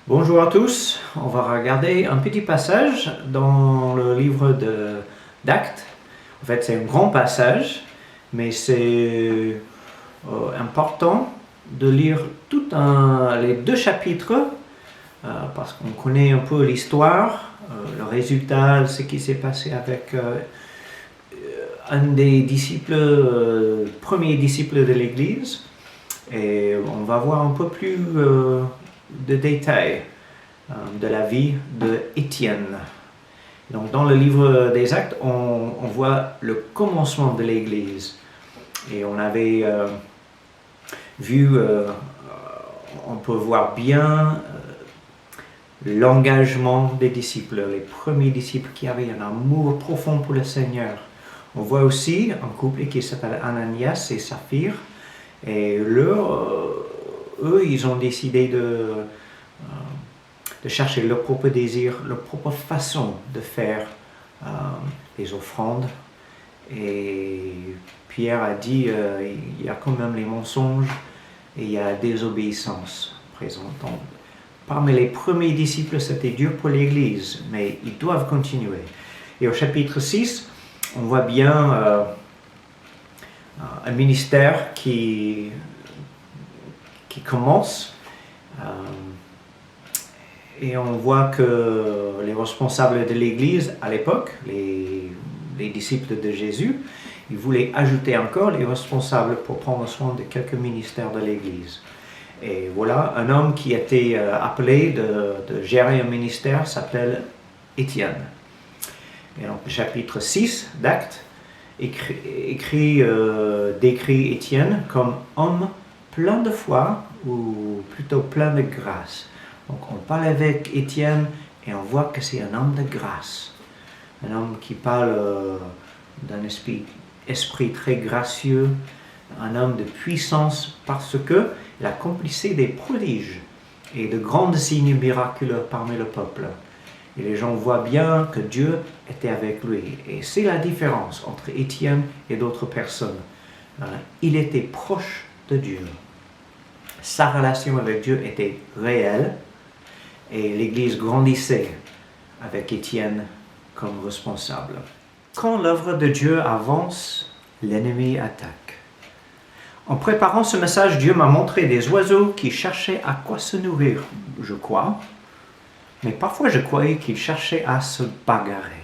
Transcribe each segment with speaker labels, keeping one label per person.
Speaker 1: Bonjour à tous, on va regarder un petit passage dans le livre d'Actes. En fait, c'est un grand passage, mais c'est important de lire les deux chapitres parce qu'on connaît un peu l'histoire, le résultat, ce qui s'est passé avec un des disciples, premiers disciples de l'Église. Et on va voir un peu plus de détails de la vie de Étienne. Donc, dans le livre des Actes, on voit le commencement de l'Église. Et on avait vu, on peut voir bien l'engagement des disciples, les premiers disciples qui avaient un amour profond pour le Seigneur. On voit aussi un couple qui s'appelle Ananias et Saphir. Et eux, ils ont décidé de chercher leur propre désir, leur propre façon de faire les offrandes. Et Pierre a dit, il y a quand même les mensonges et il y a la désobéissance présente. Parmi les premiers disciples, c'était dur pour l'Église, mais ils doivent continuer. Et au chapitre 6, on voit bien un ministère qui commence. Et on voit que les responsables de l'Église à l'époque, les disciples de Jésus, ils voulaient ajouter encore les responsables pour prendre soin de quelques ministères de l'Église. Et voilà, un homme qui était appelé de gérer un ministère s'appelle Étienne. Et donc, le chapitre 6 d'Actes décrit Étienne comme homme plein de foi, ou plutôt plein de grâce. Donc on parle avec Étienne et on voit que c'est un homme de grâce. Un homme qui parle d'un esprit très gracieux, un homme de puissance parce qu'il accomplissait des prodiges et de grands signes miraculeux parmi le peuple. Et les gens voient bien que Dieu était avec lui. Et c'est la différence entre Étienne et d'autres personnes. Il était proche de Dieu. Sa relation avec Dieu était réelle. Et l'Église grandissait avec Étienne comme responsable. Quand l'œuvre de Dieu avance, l'ennemi attaque. En préparant ce message, Dieu m'a montré des oiseaux qui cherchaient à quoi se nourrir, je crois. Mais parfois, je croyais qu'ils cherchaient à se bagarrer.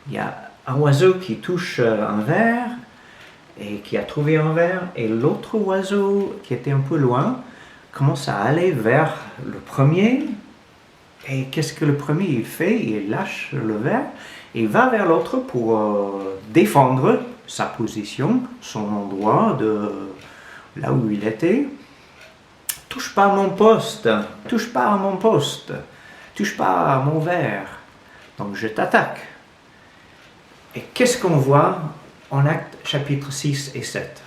Speaker 1: Il y a un oiseau qui touche un ver et qui a trouvé un ver, et l'autre oiseau qui était un peu loin commence à aller vers le premier. Et qu'est-ce que le premier il fait? Il lâche le ver et va vers l'autre pour défendre sa position, son endroit de là où il était. Touche pas à mon poste, touche pas à mon poste, touche pas à mon ver. Donc je t'attaque. Et qu'est-ce qu'on voit en Actes chapitre 6 et 7?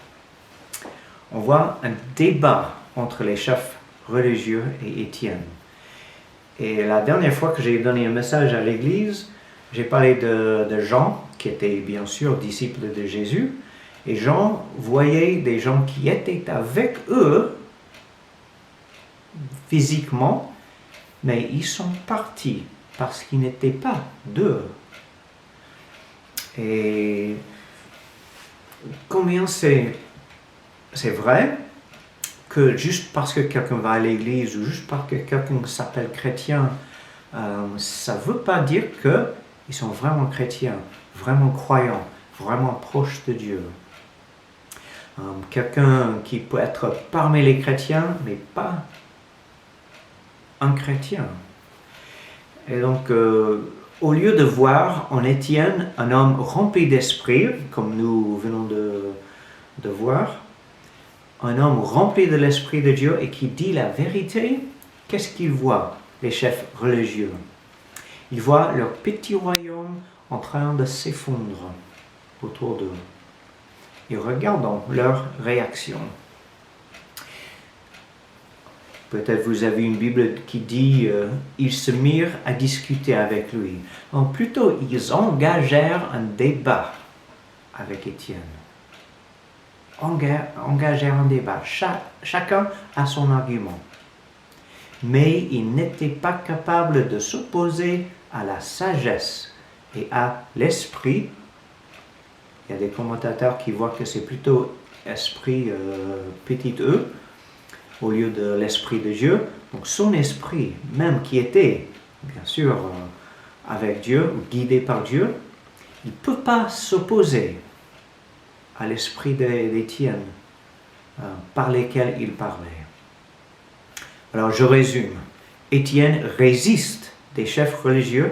Speaker 1: On voit un débat entre les chefs religieux et Étienne. Et la dernière fois que j'ai donné un message à l'église, j'ai parlé de Jean, qui était bien sûr disciple de Jésus. Et Jean voyait des gens qui étaient avec eux physiquement, mais ils sont partis parce qu'ils n'étaient pas d'eux. Et combien c'est vrai que juste parce que quelqu'un va à l'église ou juste parce que quelqu'un s'appelle chrétien, ça ne veut pas dire qu'ils sont vraiment chrétiens, vraiment croyants, vraiment proches de Dieu. Quelqu'un qui peut être parmi les chrétiens, mais pas un chrétien. Et donc, au lieu de voir en Étienne un homme rempli d'esprit, comme nous venons de voir, un homme rempli de l'Esprit de Dieu et qui dit la vérité, qu'est-ce qu'ils voient, les chefs religieux? Ils voient leur petit royaume en train de s'effondrer autour d'eux. Et regardons leur réaction. Peut-être vous avez une Bible qui dit ils se mirent à discuter avec lui. Non, plutôt, ils engagèrent un débat avec Étienne. Engagèrent un débat. Chacun a son argument. mais ils n'étaient pas capables de s'opposer à la sagesse et à l'esprit. Il y a des commentateurs qui voient que c'est plutôt esprit petit e au lieu de l'esprit de Dieu. Donc son esprit, même qui était bien sûr avec Dieu, guidé par Dieu, il ne peut pas s'opposer à l'esprit d'Étienne par lesquels il parlait. Alors je résume. Étienne résiste des chefs religieux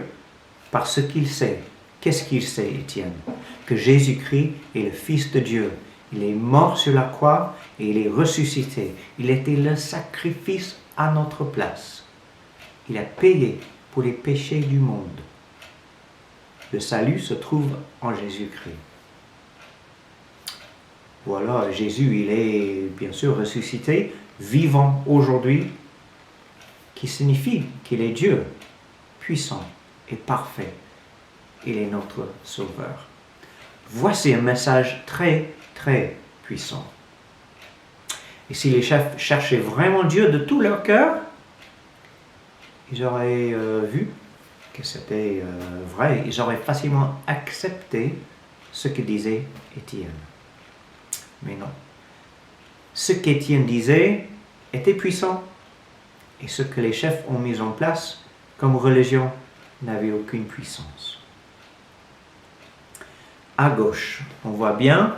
Speaker 1: parce qu'il sait. Qu'est-ce qu'il sait, Étienne? Que Jésus-Christ est le Fils de Dieu. Il est mort sur la croix et il est ressuscité. Il était le sacrifice à notre place. Il a payé pour les péchés du monde. Le salut se trouve en Jésus-Christ. Voilà, Jésus, il est bien sûr ressuscité, vivant aujourd'hui, qui signifie qu'il est Dieu, puissant et parfait. Il est notre Sauveur. Voici un message très, très puissant. Et si les chefs cherchaient vraiment Dieu de tout leur cœur, ils auraient vu que c'était vrai. Ils auraient facilement accepté ce que disait Étienne. Mais non. Ce qu'Étienne disait était puissant. Et ce que les chefs ont mis en place comme religion n'avait aucune puissance. À gauche, on voit bien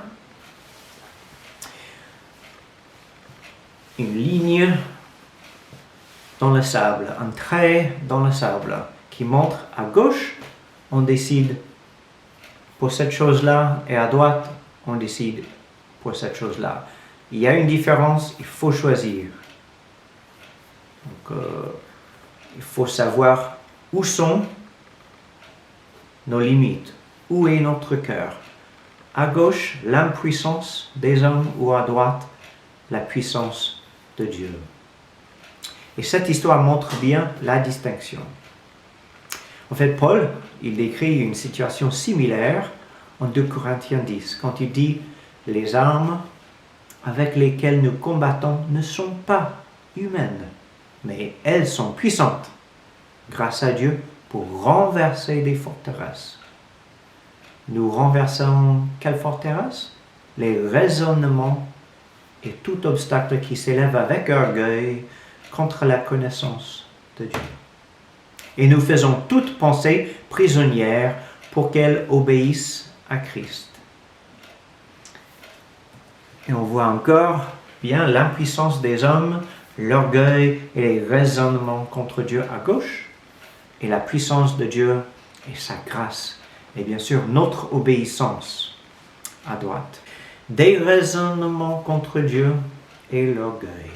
Speaker 1: une ligne dans le sable, un trait dans le sable qui montre à gauche, on décide pour cette chose-là et à droite, on décide pour cette chose-là. Il y a une différence, il faut choisir. Donc, il faut savoir où sont nos limites, où est notre cœur. À gauche, l'impuissance des hommes ou à droite, la puissance de Dieu. Et cette histoire montre bien la distinction. En fait, Paul, il décrit une situation similaire en 2 Corinthiens 10, quand il dit « Les armes avec lesquelles nous combattons ne sont pas humaines, mais elles sont puissantes, grâce à Dieu, pour renverser des forteresses. » Nous renversons quelle forteresse? Les raisonnements et tout obstacle qui s'élève avec orgueil contre la connaissance de Dieu. Et nous faisons toute pensée prisonnière pour qu'elle obéisse à Christ. Et on voit encore bien l'impuissance des hommes, l'orgueil et les raisonnements contre Dieu à gauche, et la puissance de Dieu et sa grâce, et bien sûr notre obéissance à droite. Des raisonnements contre Dieu et l'orgueil.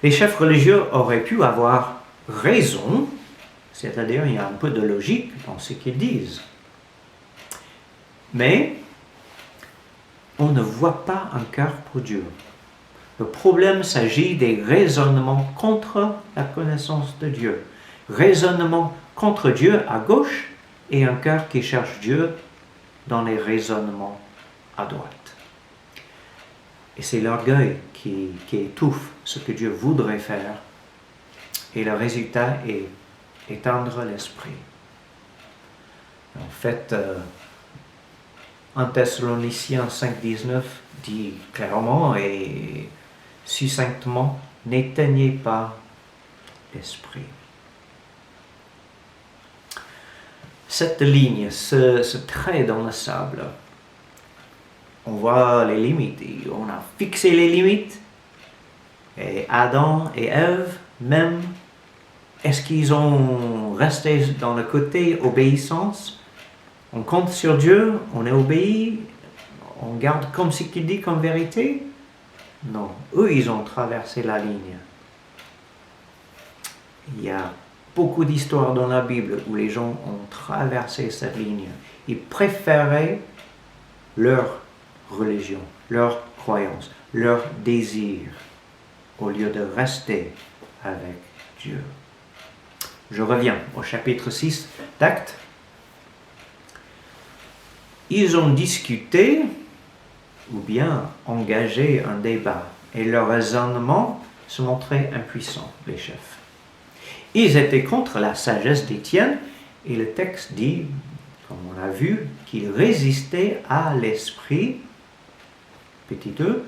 Speaker 1: Les chefs religieux auraient pu avoir raison, c'est-à-dire il y a un peu de logique dans ce qu'ils disent. Mais on ne voit pas un cœur pour Dieu. Le problème s'agit des raisonnements contre la connaissance de Dieu. Raisonnements contre Dieu à gauche et un cœur qui cherche Dieu dans les raisonnements à droite. Et c'est l'orgueil qui étouffe ce que Dieu voudrait faire. Et le résultat est éteindre l'esprit. En fait, 1 Thessaloniciens 5,19 dit clairement et succinctement, n'éteignez pas l'esprit. Cette ligne, ce trait dans le sable, on voit les limites. On a fixé les limites. Et Adam et Ève, même, est-ce qu'ils ont resté dans le côté obéissance? On compte sur Dieu, on est obéi, on garde comme ce qu'il dit comme vérité? Non, eux, ils ont traversé la ligne. Il y a beaucoup d'histoires dans la Bible où les gens ont traversé cette ligne. Ils préféraient leur religion, leur croyance, leur désir, au lieu de rester avec Dieu. Je reviens au chapitre 6 d'Actes. Ils ont discuté ou bien engagé un débat et leur raisonnement se montraient impuissants, les chefs. Ils étaient contre la sagesse d'Étienne, et le texte dit, comme on a vu, qu'ils résistaient à l'esprit, petit e,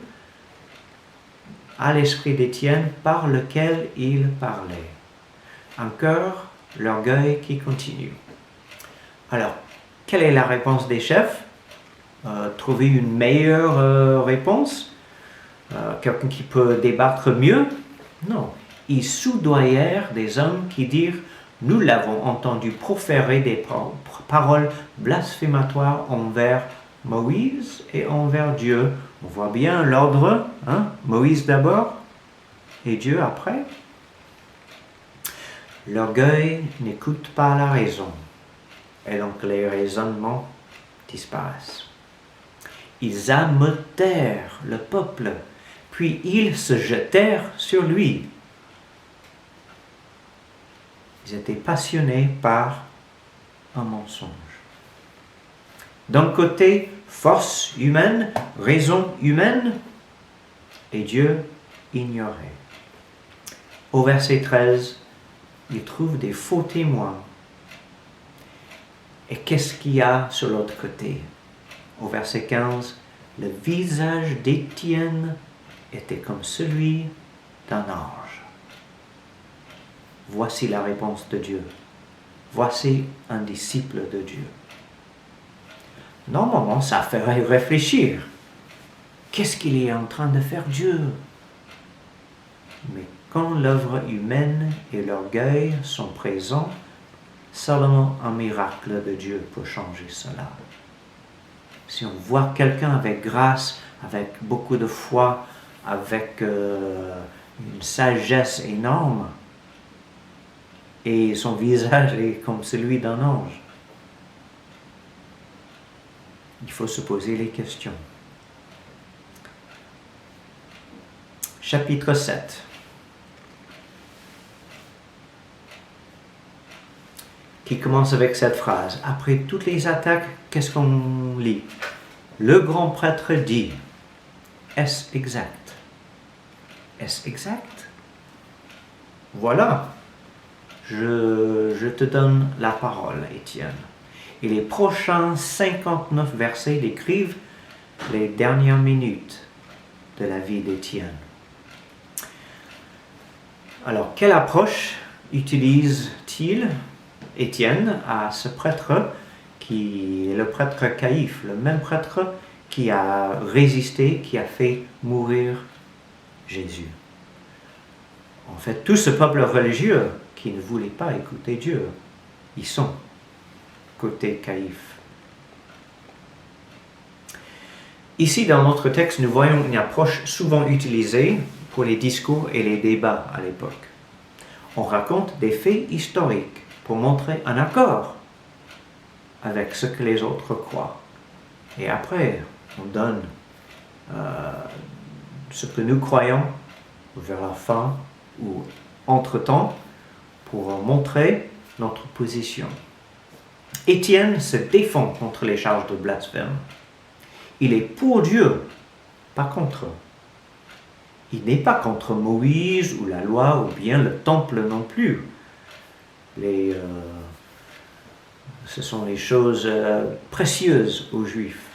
Speaker 1: à l'esprit d'Étienne par lequel il parlait. Encore l'orgueil qui continue. Alors, quelle est la réponse des chefs? Trouver une meilleure réponse? Quelqu'un qui peut débattre mieux? Non. Ils soudoyèrent des hommes qui dirent « Nous l'avons entendu proférer des paroles blasphématoires envers Moïse et envers Dieu. » On voit bien l'ordre, hein? Moïse d'abord et Dieu après. L'orgueil n'écoute pas la raison, et donc les raisonnements disparaissent. Ils ameutèrent le peuple, puis ils se jetèrent sur lui. Ils étaient passionnés par un mensonge. D'un côté, force humaine, raison humaine, et Dieu ignorait. Au verset 13, il trouve des faux témoins. Et qu'est-ce qu'il y a sur l'autre côté? Au verset 15, le visage d'Étienne était comme celui d'un ange. Voici la réponse de Dieu. Voici un disciple de Dieu. Normalement, ça ferait réfléchir. Qu'est-ce qu'il est en train de faire Dieu? Mais quand l'œuvre humaine et l'orgueil sont présents, seulement un miracle de Dieu peut changer cela. Si on voit quelqu'un avec grâce, avec beaucoup de foi, avec une sagesse énorme, et son visage est comme celui d'un ange, il faut se poser les questions. Chapitre 7. Qui commence avec cette phrase. Après toutes les attaques, qu'est-ce qu'on lit? Le grand prêtre dit, est-ce exact? Est-ce exact? Voilà, je te donne la parole, Étienne. Et les prochains 59 versets décrivent les dernières minutes de la vie d'Étienne. Alors, quelle approche utilise-t-il, Étienne, à ce prêtre qui est le prêtre Caïphe, le même prêtre qui a résisté, qui a fait mourir Jésus? En fait, tout ce peuple religieux qui ne voulait pas écouter Dieu, ils sont côté Caïphe. Ici, dans notre texte, nous voyons une approche souvent utilisée pour les discours et les débats à l'époque. On raconte des faits historiques pour montrer un accord avec ce que les autres croient. Et après, on donne ce que nous croyons vers la fin ou entre-temps pour montrer notre position. Étienne se défend contre les charges de blasphème. Il est pour Dieu, pas contre. Il n'est pas contre Moïse ou la loi ou bien le temple non plus. Ce sont les choses précieuses aux Juifs.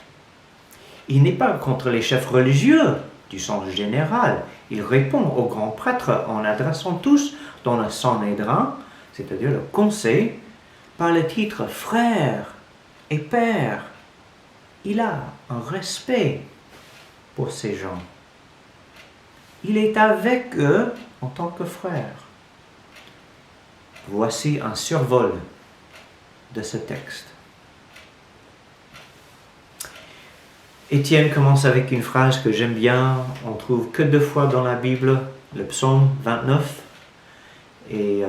Speaker 1: Il n'est pas contre les chefs religieux du sens général. Il répond aux grands prêtres en adressant tous dans le Sanhédrin, c'est-à-dire le conseil, par le titre frère et père. Il a un respect pour ces gens. Il est avec eux en tant que frère. Voici un survol de ce texte. Étienne commence avec une phrase que j'aime bien. On trouve que 2 fois dans la Bible, le psaume 29 et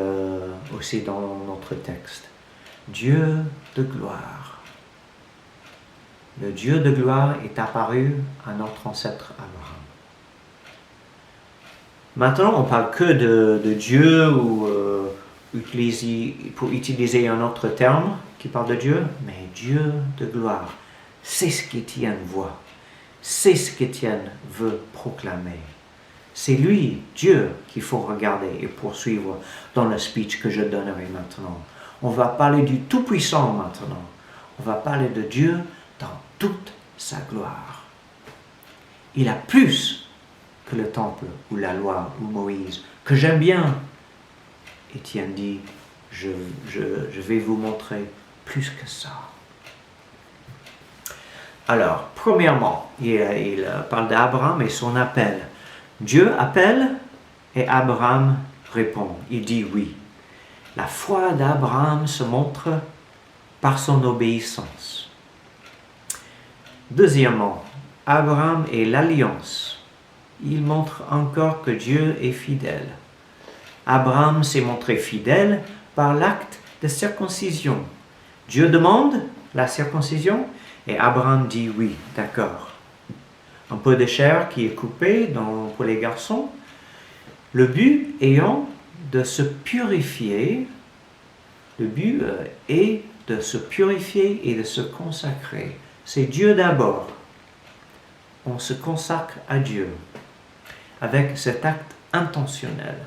Speaker 1: aussi dans notre texte. Dieu de gloire. Le Dieu de gloire est apparu à notre ancêtre Abraham. Maintenant, on ne parle que de Dieu ou pour utiliser un autre terme qui parle de Dieu, mais Dieu de gloire. C'est ce qu'Étienne voit. C'est ce qu'Étienne veut proclamer. C'est lui, Dieu, qu'il faut regarder et poursuivre dans le speech que je donnerai maintenant. On va parler du Tout-Puissant maintenant. On va parler de Dieu dans toute sa gloire. Il a plus que le temple ou la loi ou Moïse, que j'aime bien. Étienne dit, je vais vous montrer plus que ça. Alors, premièrement, il parle d'Abraham et son appel. Dieu appelle et Abraham répond. Il dit oui. La foi d'Abraham se montre par son obéissance. Deuxièmement, Abraham et l'alliance. Il montre encore que Dieu est fidèle. Abraham s'est montré fidèle par l'acte de circoncision. Dieu demande la circoncision et Abraham dit oui, d'accord. Un peu de chair qui est coupée pour les garçons. Le but ayant de se purifier. Le but est de se purifier et de se consacrer. C'est Dieu d'abord. On se consacre à Dieu avec cet acte intentionnel.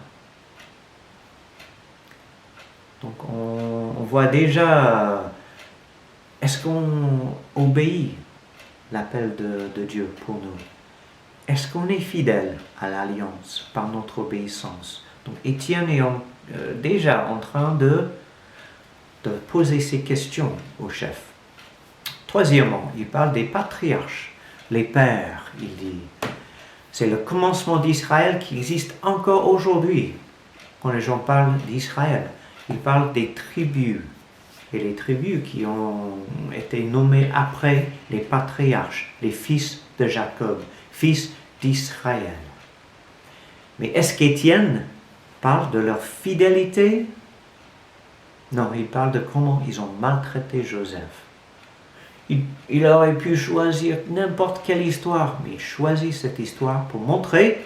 Speaker 1: Donc on voit déjà, est-ce qu'on obéit l'appel de Dieu pour nous? Est-ce qu'on est fidèle à l'alliance par notre obéissance? Donc Étienne est déjà en train de poser ces questions au chef. Troisièmement, il parle des patriarches, les pères, il dit. C'est le commencement d'Israël qui existe encore aujourd'hui. Quand les gens parlent d'Israël, ils parlent des tribus. Et les tribus qui ont été nommées après les patriarches, les fils de Jacob, fils d'Israël. Mais est-ce qu'Étienne parle de leur fidélité? Non, il parle de comment ils ont maltraité Joseph. Il aurait pu choisir n'importe quelle histoire, mais il choisit cette histoire pour montrer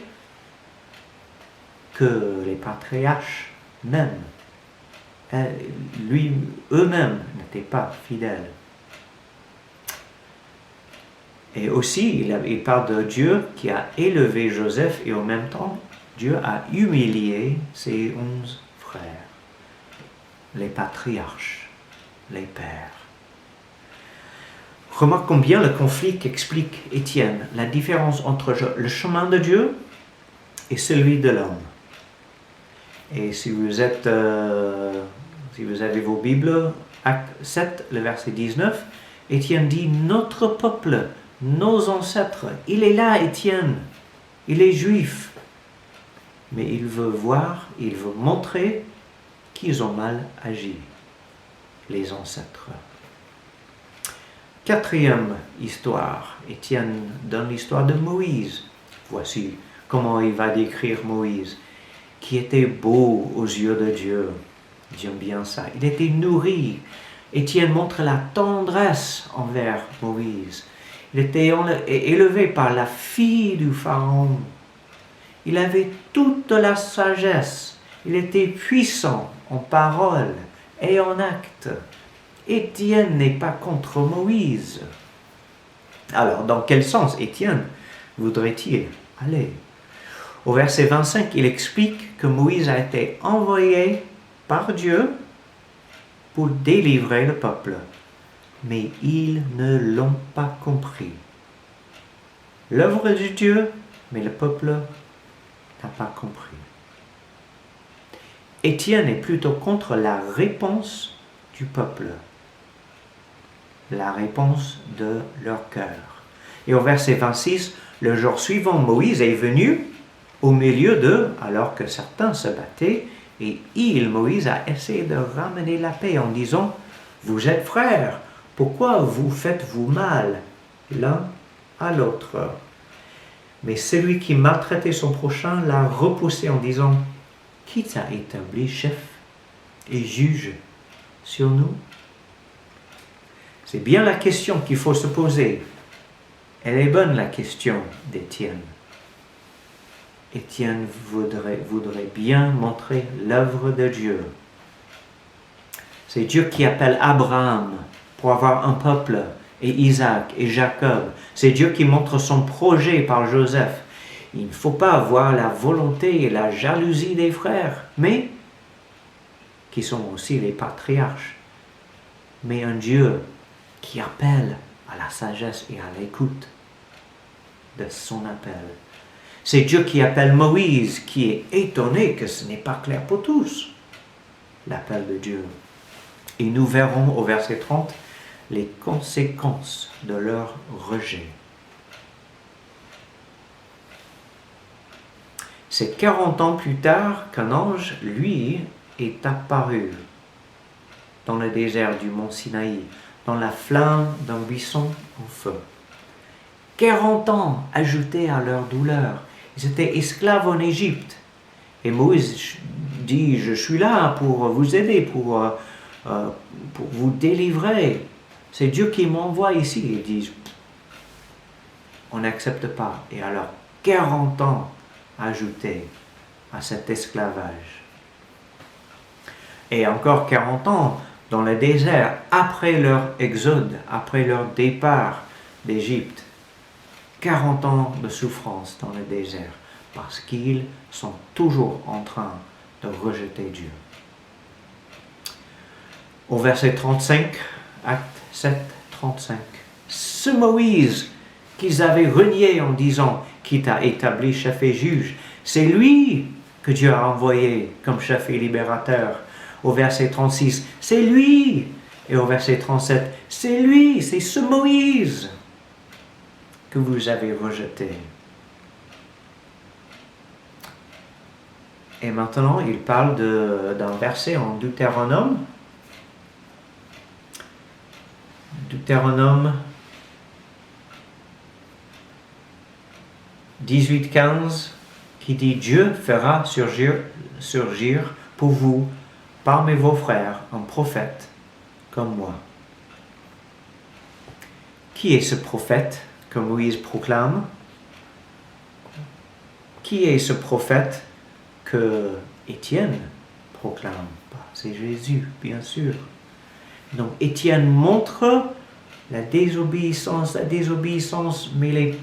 Speaker 1: que les patriarches, même, eux-mêmes n'étaient pas fidèles. Et aussi, il parle de Dieu qui a élevé Joseph et en même temps, Dieu a humilié ses 11 frères, les patriarches, les pères. Remarquons bien le conflit qu'explique Étienne, la différence entre le chemin de Dieu et celui de l'homme. Et si vous avez vos Bibles, Acte 7, le verset 19, Étienne dit, notre peuple, nos ancêtres, il est là, Étienne, il est juif. Mais il veut montrer qu'ils ont mal agi, les ancêtres. Quatrième histoire, Étienne donne l'histoire de Moïse. Voici comment il va décrire Moïse, qui était beau aux yeux de Dieu. J'aime bien ça. Il était nourri. Étienne montre la tendresse envers Moïse. Il était élevé par la fille du Pharaon. Il avait toute la sagesse. Il était puissant en parole et en acte. Étienne n'est pas contre Moïse. Alors, dans quel sens Étienne voudrait-il aller? Au verset 25, il explique que Moïse a été envoyé par Dieu pour délivrer le peuple. Mais ils ne l'ont pas compris. L'œuvre de Dieu, mais le peuple n'a pas compris. Étienne est plutôt contre la réponse du peuple. La réponse de leur cœur. Et au verset 26, le jour suivant, Moïse est venu au milieu d'eux, alors que certains se battaient, et Moïse, a essayé de ramener la paix en disant, vous êtes frères, pourquoi vous faites-vous mal l'un à l'autre? Mais celui qui maltraitait son prochain l'a repoussé en disant, qui t'a établi chef et juge sur nous? C'est bien la question qu'il faut se poser. Elle est bonne, la question d'Étienne. Étienne voudrait bien montrer l'œuvre de Dieu. C'est Dieu qui appelle Abraham pour avoir un peuple, et Isaac et Jacob. C'est Dieu qui montre son projet par Joseph. Il ne faut pas avoir la volonté et la jalousie des frères, mais qui sont aussi les patriarches, mais un Dieu qui appelle à la sagesse et à l'écoute de son appel. C'est Dieu qui appelle Moïse, qui est étonné que ce n'est pas clair pour tous, l'appel de Dieu. Et nous verrons au verset 30 les conséquences de leur rejet. C'est 40 ans plus tard qu'un ange, lui, est apparu dans le désert du mont Sinaï, dans la flamme d'un buisson en feu. 40 ans ajoutés à leur douleur. Ils étaient esclaves en Égypte. Et Moïse dit, je suis là pour vous aider, pour vous délivrer. C'est Dieu qui m'envoie ici. Ils disent, on n'accepte pas. Et alors, 40 ans ajoutés à cet esclavage. Et encore 40 ans dans le désert, après leur exode, après leur départ d'Égypte. 40 ans de souffrance dans le désert, parce qu'ils sont toujours en train de rejeter Dieu. Au verset 35, acte 7, 35. Ce Moïse qu'ils avaient renié en disant qu'il t'a établi chef et juge, c'est lui que Dieu a envoyé comme chef et libérateur. Au verset 36, c'est lui. Et au verset 37, c'est lui, c'est ce Moïse que vous avez rejeté. Et maintenant, il parle d'un verset en Deutéronome. Deutéronome 18-15, qui dit « Dieu fera surgir pour vous, parmi vos frères, un prophète comme moi. » Qui est ce prophète que Moïse proclame? Qui est ce prophète que Étienne proclame? C'est Jésus, bien sûr. Donc Étienne montre la désobéissance, mais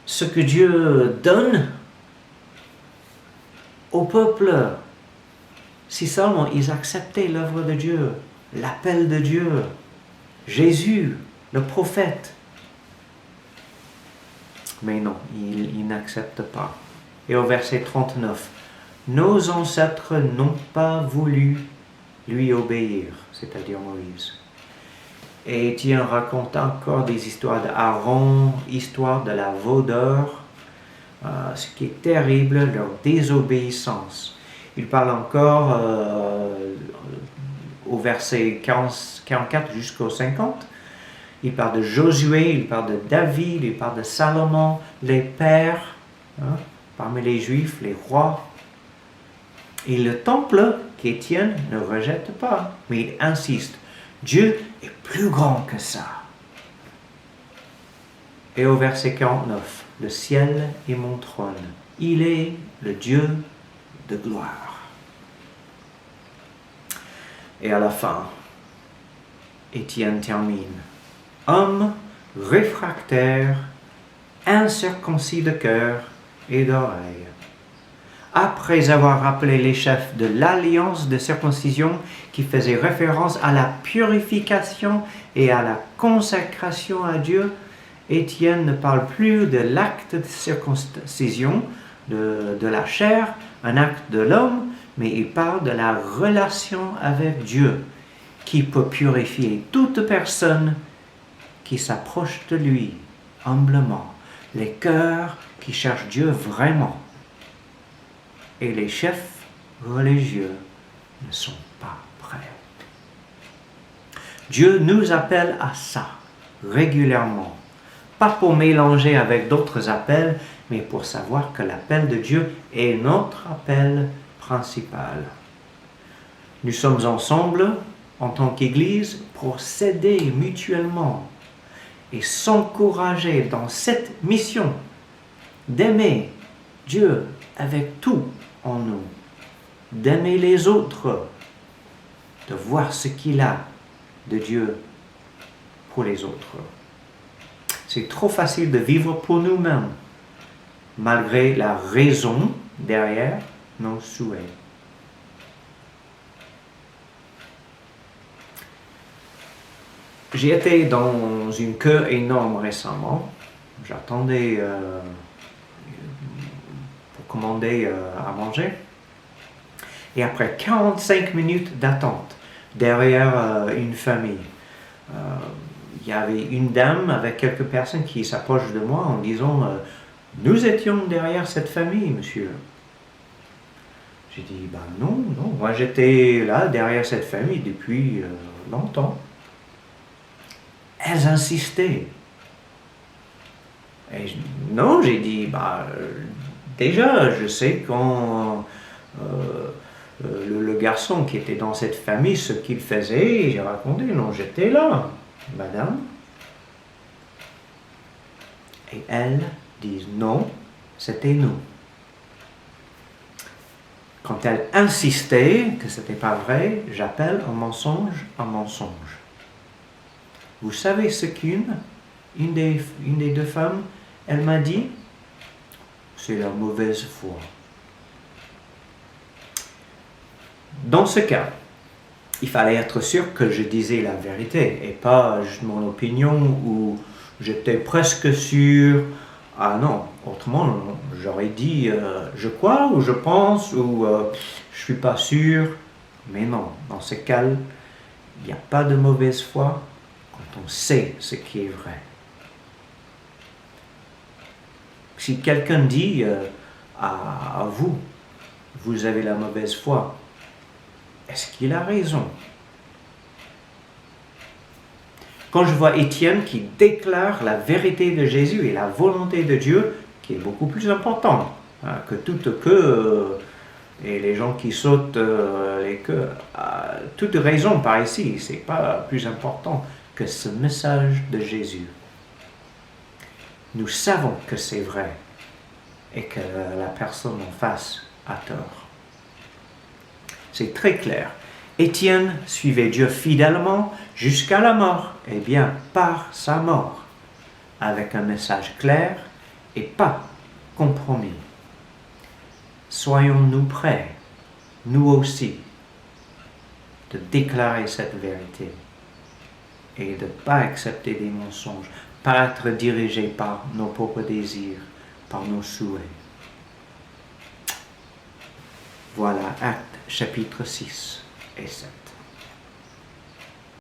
Speaker 1: ce que Dieu donne au peuple, si seulement ils acceptaient l'œuvre de Dieu, l'appel de Dieu, Jésus, le prophète. Mais non, ils n'acceptent pas. Et au verset 39, nos ancêtres n'ont pas voulu lui obéir, c'est-à-dire Moïse. Et Étienne raconte encore des histoires d'Aaron, histoire de la veau d'or, ce qui est terrible, leur désobéissance. Il parle encore au verset 44 jusqu'au 50. Il parle de Josué, il parle de David, il parle de Salomon, les pères, parmi les Juifs, les rois. Et le temple qu'Étienne ne rejette pas, mais il insiste. Dieu est plus grand que ça. Et au verset 49, le ciel est mon trône. Il est le Dieu de gloire. Et à la fin, Étienne termine. Homme réfractaire, incirconcis de cœur et d'oreille. Après avoir rappelé les chefs de l'alliance de circoncision qui faisait référence à la purification et à la consacration à Dieu, Étienne ne parle plus de l'acte de circoncision de la chair, un acte de l'homme, mais il parle de la relation avec Dieu qui peut purifier toute personne qui s'approche de lui humblement, les cœurs qui cherchent Dieu vraiment. Et les chefs religieux ne sont pas prêts. Dieu nous appelle à ça régulièrement, pas pour mélanger avec d'autres appels, mais pour savoir que l'appel de Dieu est notre appel principal. Nous sommes ensemble en tant qu'Église pour s'aider mutuellement et s'encourager dans cette mission d'aimer Dieu avec tout en nous, d'aimer les autres, de voir ce qu'il a de Dieu pour les autres. C'est trop facile de vivre pour nous-mêmes malgré la raison derrière nos souhaits. J'ai été dans une queue énorme récemment. J'attendais pour commander à manger. Et après 45 minutes d'attente derrière une famille, il y avait une dame avec quelques personnes qui s'approchent de moi en disant nous étions derrière cette famille, monsieur. J'ai dit non, moi j'étais là derrière cette famille depuis longtemps. Elles insistaient. Et non, j'ai dit déjà je sais quand le garçon qui était dans cette famille, ce qu'il faisait, j'ai raconté, non, j'étais là, madame. Et elles disent non, c'était nous. Quand elles insistaient que ce n'était pas vrai, j'appelle un mensonge un mensonge. Vous savez ce une des deux femmes, elle m'a dit, c'est la mauvaise foi. Dans ce cas, il fallait être sûr que je disais la vérité et pas juste mon opinion ou j'étais presque sûr. Ah non, autrement j'aurais dit je crois ou je pense ou je suis pas sûr. Mais non, dans ce cas, il n'y a pas de mauvaise foi quand on sait ce qui est vrai. Si quelqu'un dit à vous, vous avez la mauvaise foi, est-ce qu'il a raison? Quand je vois Étienne qui déclare la vérité de Jésus et la volonté de Dieu, qui est beaucoup plus important que toute queue et les gens qui sautent les queues, toute raison par ici, c'est pas plus important que ce message de Jésus. Nous savons que c'est vrai et que la personne en face a tort. C'est très clair. Étienne suivait Dieu fidèlement jusqu'à la mort, et bien par sa mort, avec un message clair et pas compromis. Soyons-nous prêts, nous aussi, de déclarer cette vérité et de ne pas accepter des mensonges, pas être dirigés par nos propres désirs, par nos souhaits. Voilà, Actes chapitre 6 et 7.